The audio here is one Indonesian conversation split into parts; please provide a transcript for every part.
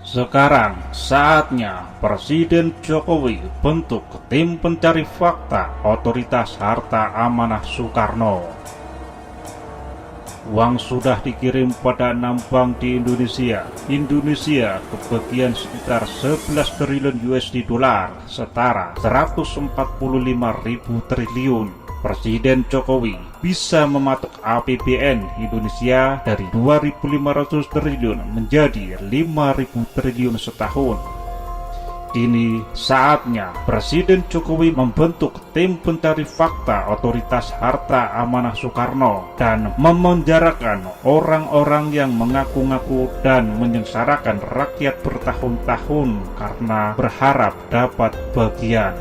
Sekarang saatnya Presiden Jokowi bentuk tim pencari fakta Otoritas Harta Amanah Soekarno. Uang sudah dikirim pada 6 bank di Indonesia kebagian sekitar 11 triliun USD dolar, setara 145.000 triliun. Presiden Jokowi bisa mematok APBN Indonesia dari 2.500 triliun menjadi 5.000 triliun setahun. Kini saatnya Presiden Jokowi membentuk tim pencari fakta Otoritas Harta Amanah Soekarno dan memenjarakan orang-orang yang mengaku-ngaku dan menyengsarakan rakyat bertahun-tahun karena berharap dapat bagian.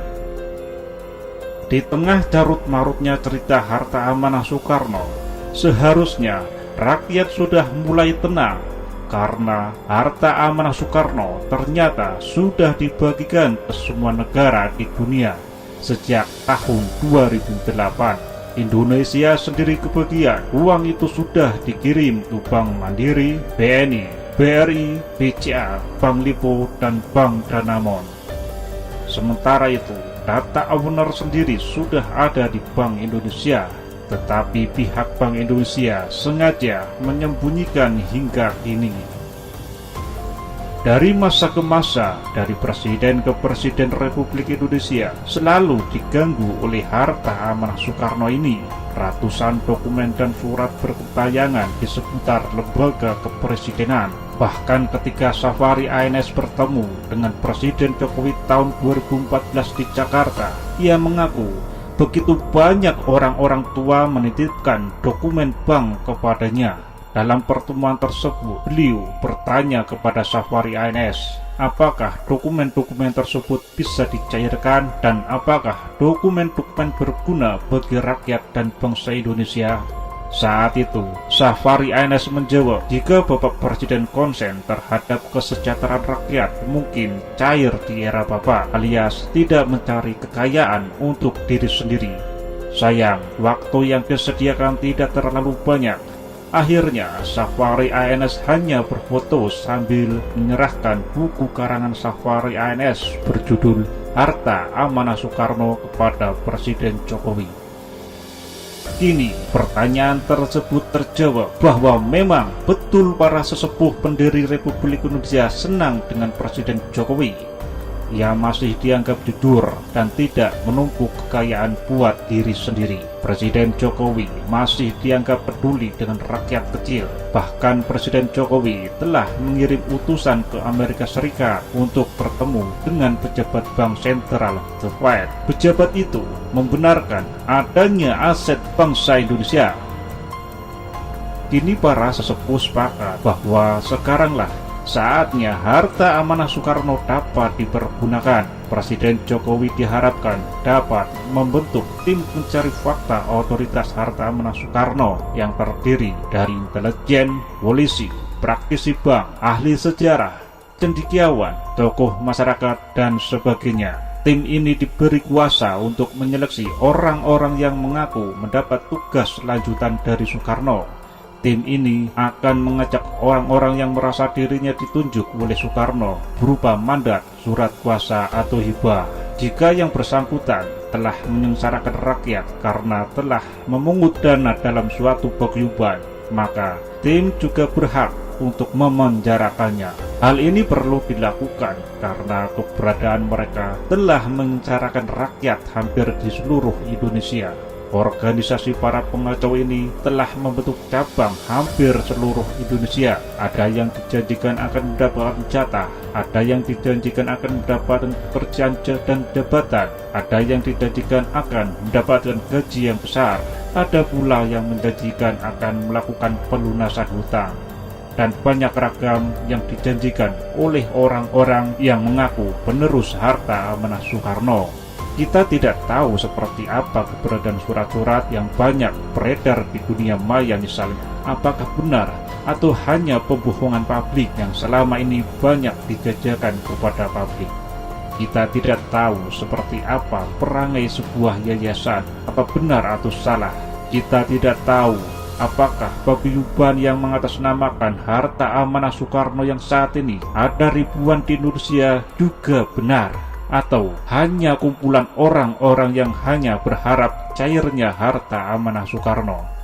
Di tengah carut-marutnya cerita harta amanah Soekarno, seharusnya rakyat sudah mulai tenang karena harta amanah Soekarno ternyata sudah dibagikan ke semua negara di dunia sejak tahun 2008. Indonesia sendiri kebagian. Uang itu sudah dikirim ke Bank Mandiri, BNI, BRI, BCA, Bank Lipo, dan Bank Danamon. Sementara itu, data owner sendiri sudah ada di Bank Indonesia, tetapi pihak Bank Indonesia sengaja menyembunyikan hingga kini. Dari masa ke masa, dari presiden ke presiden Republik Indonesia selalu diganggu oleh harta amanah Soekarno ini. Ratusan dokumen dan surat bertayangan di seputar lembaga kepresidenan. Bahkan ketika Safari ANS bertemu dengan Presiden Jokowi tahun 2014 di Jakarta, ia mengaku begitu banyak orang-orang tua menitipkan dokumen bank kepadanya. Dalam pertemuan tersebut, beliau bertanya kepada Safari ANS, apakah dokumen-dokumen tersebut bisa dicairkan dan apakah dokumen-dokumen berguna bagi rakyat dan bangsa Indonesia? Saat itu, Safari ANS menjawab, jika Bapak Presiden konsen terhadap kesejahteraan rakyat, mungkin cair di era Bapak, alias tidak mencari kekayaan untuk diri sendiri. Sayang, waktu yang disediakan tidak terlalu banyak. Akhirnya, Safari ANS hanya berfoto sambil menyerahkan buku karangan Safari ANS berjudul Harta Amanah Soekarno kepada Presiden Jokowi. Kini, pertanyaan tersebut terjawab bahwa memang betul para sesepuh pendiri Republik Indonesia senang dengan Presiden Jokowi. Ia masih dianggap jujur dan tidak menumpuk kekayaan buat diri sendiri. Presiden Jokowi masih dianggap peduli dengan rakyat kecil. Bahkan Presiden Jokowi telah mengirim utusan ke Amerika Serikat untuk bertemu dengan pejabat Bank Sentral The Fed. Pejabat itu membenarkan adanya aset bangsa Indonesia. Kini para sesepuh sepakat bahwa sekaranglah saatnya harta amanah Soekarno dapat dipergunakan. Presiden Jokowi diharapkan dapat membentuk tim pencari fakta Otoritas Harta Amanah Soekarno yang terdiri dari intelijen, polisi, praktisi bank, ahli sejarah, cendekiawan, tokoh masyarakat, dan sebagainya. Tim ini diberi kuasa untuk menyeleksi orang-orang yang mengaku mendapat tugas lanjutan dari Soekarno. Tim ini akan mengajak orang-orang yang merasa dirinya ditunjuk oleh Soekarno berupa mandat, surat kuasa, atau hibah. Jika yang bersangkutan telah menyengsarakan rakyat karena telah memungut dana dalam suatu paguyuban, maka tim juga berhak untuk memenjarakannya. Hal ini perlu dilakukan karena keberadaan mereka telah menyengsarakan rakyat hampir di seluruh Indonesia. Organisasi para pengacau ini telah membentuk cabang hampir seluruh Indonesia. Ada yang dijanjikan akan mendapatkan jatah, ada yang dijanjikan akan mendapatkan pekerjaan dan jabatan, ada yang dijanjikan akan mendapatkan gaji yang besar, ada pula yang menjanjikan akan melakukan pelunasan hutang, dan banyak ragam yang dijanjikan oleh orang-orang yang mengaku penerus harta amanah Soekarno. Kita tidak tahu seperti apa keberadaan surat-surat yang banyak beredar di dunia maya misalnya. Apakah benar atau hanya pembohongan publik yang selama ini banyak dijajakan kepada publik. Kita tidak tahu seperti apa perangai sebuah yayasan, apa benar atau salah. Kita tidak tahu Apakah paguyuban yang mengatasnamakan harta amanah Soekarno yang saat ini ada ribuan di Indonesia juga benar? Atau hanya kumpulan orang-orang yang hanya berharap cairnya harta amanah Soekarno?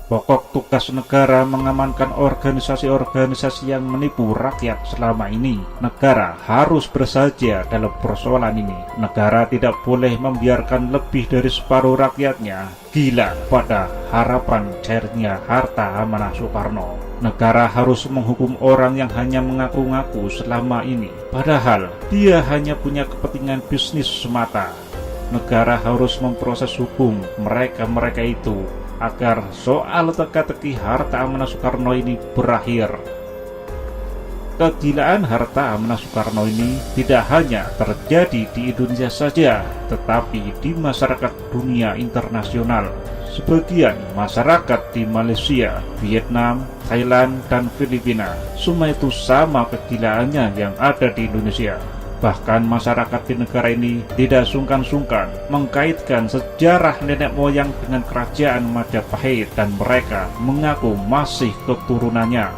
Pokok tugas negara mengamankan organisasi-organisasi yang menipu rakyat selama ini. Negara harus bersaja dalam persoalan ini. Negara tidak boleh membiarkan lebih dari separuh rakyatnya gila pada harapan cairnya harta amanah Soekarno. Negara harus menghukum orang yang hanya mengaku-ngaku selama ini, padahal dia hanya punya kepentingan bisnis semata. Negara harus memproses hukum mereka-mereka itu agar soal teka-teki harta amanah Soekarno ini berakhir. Kegilaan harta amanah Soekarno ini tidak hanya terjadi di Indonesia saja, tetapi di masyarakat dunia internasional. Sebagian masyarakat di Malaysia, Vietnam, Thailand, dan Filipina, semua itu sama kegilaannya yang ada di Indonesia. Bahkan masyarakat di negara ini tidak sungkan-sungkan mengkaitkan sejarah nenek moyang dengan kerajaan Majapahit dan mereka mengaku masih keturunannya.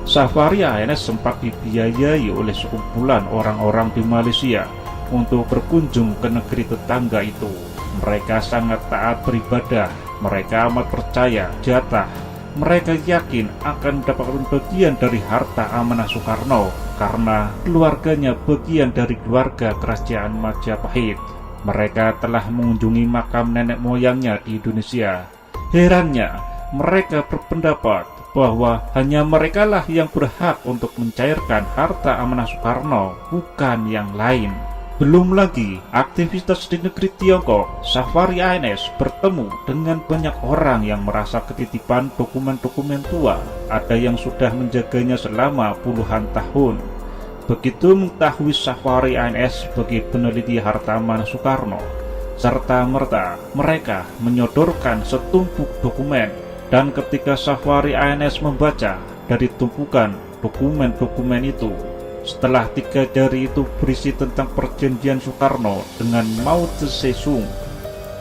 Safari ANS sempat dibiayai oleh sekumpulan orang-orang di Malaysia untuk berkunjung ke negeri tetangga itu. Mereka sangat taat beribadah, mereka amat percaya jatah. Mereka yakin akan mendapatkan bagian dari harta amanah Soekarno karena keluarganya bagian dari keluarga kerajaan Majapahit. Mereka telah mengunjungi makam nenek moyangnya di Indonesia. Herannya, mereka berpendapat bahwa hanya merekalah yang berhak untuk mencairkan harta amanah Soekarno, bukan yang lain. Belum lagi aktivitas di negeri Tiongkok, Safari ANS bertemu dengan banyak orang yang merasa ketitipan dokumen-dokumen tua. Ada yang sudah menjaganya selama puluhan tahun. Begitu mengetahui Safari ANS sebagai peneliti harta amanah Soekarno, serta-merta mereka menyodorkan setumpuk dokumen. Dan ketika Safari ANS membaca dari tumpukan dokumen-dokumen itu, setelah 3 jari itu berisi tentang perjanjian Soekarno dengan Mao Tse-tung.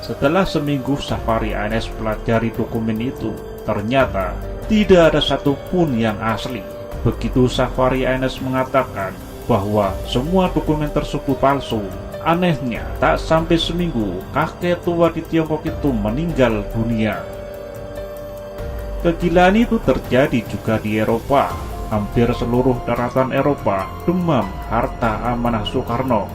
Setelah seminggu Safari ANS pelajari dokumen itu, ternyata tidak ada satupun yang asli. Begitu Safari ANS mengatakan bahwa semua dokumen tersebut palsu. Anehnya, tak sampai seminggu, kakek tua di Tiongkok itu meninggal dunia. Kegilaan itu terjadi juga di Eropa. Hampir seluruh daratan Eropa demam harta amanah Soekarno.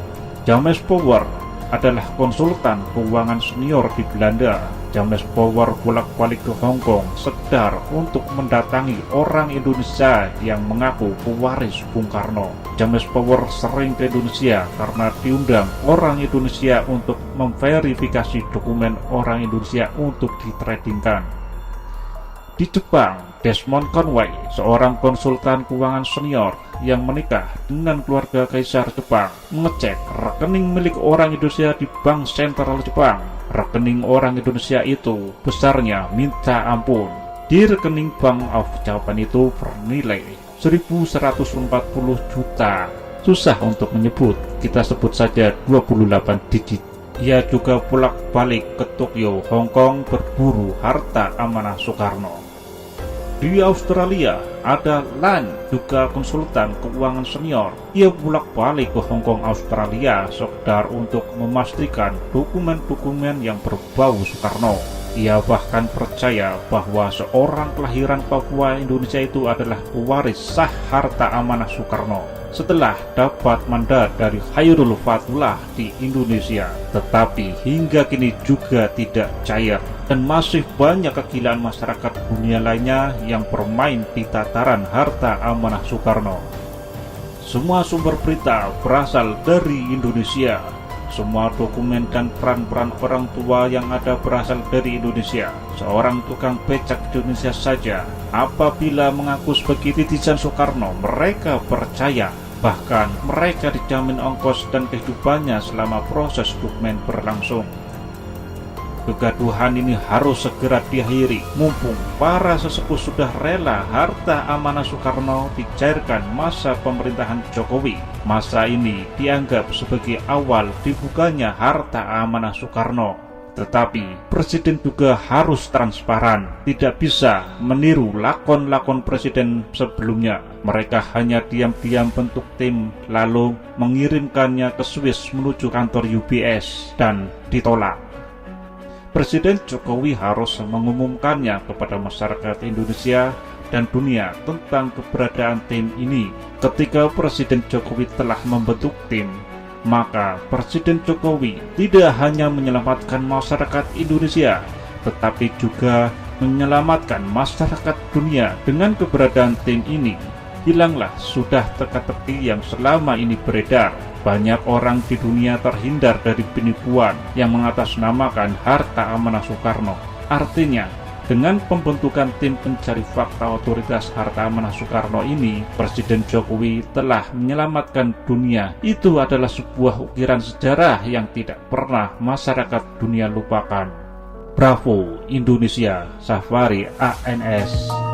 James Power adalah konsultan keuangan senior di Belanda. James Power bolak-balik ke Hong Kong sekedar untuk mendatangi orang Indonesia yang mengaku pewaris Bung Karno. James Power sering ke Indonesia karena diundang orang Indonesia untuk memverifikasi dokumen orang Indonesia untuk ditradingkan. Di Jepang, Desmond Conway, seorang konsultan keuangan senior yang menikah dengan keluarga Kaisar Jepang, mengecek rekening milik orang Indonesia di Bank Sentral Jepang. Rekening orang Indonesia itu besarnya minta ampun. Di rekening Bank of Japan itu bernilai 1.140 juta. Susah untuk menyebut, kita sebut saja 28 digit. Ia juga bolak-balik ke Tokyo, Hong Kong berburu harta amanah Soekarno. Di Australia, ada Lan, juga konsultan keuangan senior. Ia bolak-balik ke Hong Kong, Australia, sekedar untuk memastikan dokumen-dokumen yang berbau Soekarno. Ia bahkan percaya bahwa seorang kelahiran Papua Indonesia itu adalah pewaris sah harta amanah Soekarno setelah dapat mandat dari Khairul Fatullah di Indonesia. Tetapi hingga kini juga tidak cair, dan masih banyak kegilaan masyarakat dunia lainnya yang bermain di tataran harta amanah Soekarno. Semua sumber berita berasal dari Indonesia. Semua dokumen dan peran-peran orang tua yang ada berasal dari Indonesia. Seorang tukang becak Indonesia saja, apabila mengaku sebagai titisan Soekarno, mereka percaya. Bahkan mereka dijamin ongkos dan kehidupannya selama proses dokumen berlangsung. Kegaduhan ini harus segera diakhiri, mumpung para sesepuh sudah rela harta amanah Soekarno dicairkan masa pemerintahan Jokowi. Masa ini dianggap sebagai awal dibukanya harta amanah Soekarno. Tetapi presiden juga harus transparan, tidak bisa meniru lakon-lakon presiden sebelumnya. Mereka hanya diam-diam bentuk tim lalu mengirimkannya ke Swiss menuju kantor UBS dan ditolak. Presiden Jokowi harus mengumumkannya kepada masyarakat Indonesia dan dunia tentang keberadaan tim ini. Ketika Presiden Jokowi telah membentuk tim, maka Presiden Jokowi tidak hanya menyelamatkan masyarakat Indonesia, tetapi juga menyelamatkan masyarakat dunia. Dengan keberadaan tim ini, hilanglah sudah teka-teki yang selama ini beredar. Banyak orang di dunia terhindar dari penipuan yang mengatasnamakan harta amanah Soekarno. Artinya, dengan pembentukan tim pencari fakta otoritas harta amanah Soekarno ini, Presiden Jokowi telah menyelamatkan dunia. Itu adalah sebuah ukiran sejarah yang tidak pernah masyarakat dunia lupakan. Bravo Indonesia, Safari ANS.